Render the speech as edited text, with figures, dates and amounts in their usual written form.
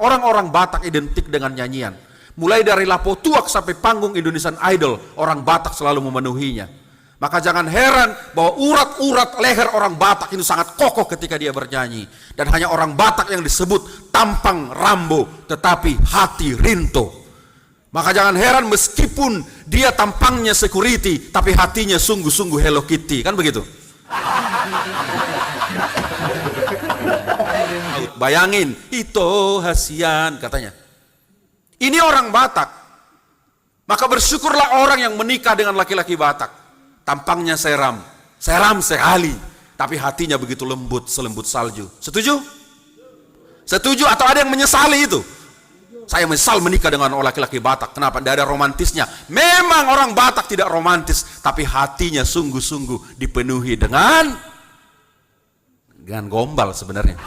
Orang-orang Batak identik dengan nyanyian. Mulai dari Lapo Tuak sampai panggung Indonesian Idol, orang Batak selalu memenuhinya. Maka jangan heran bahwa urat-urat leher orang Batak itu sangat kokoh ketika dia bernyanyi. Dan hanya orang Batak yang disebut tampang Rambo, tetapi hati Rinto. Maka jangan heran meskipun dia tampangnya security, tapi hatinya sungguh-sungguh Hello Kitty. Kan begitu? Bayangin, itu hasian katanya. Ini orang Batak. Maka bersyukurlah orang yang menikah dengan laki-laki Batak. Tampangnya seram sekali, tapi hatinya begitu lembut, selembut salju. Setuju? Setuju atau ada yang menyesali itu? Saya menyesal menikah dengan laki-laki Batak. Kenapa? Tidak ada romantisnya. Memang orang Batak tidak romantis, tapi hatinya sungguh-sungguh dipenuhi dengan gombal sebenarnya.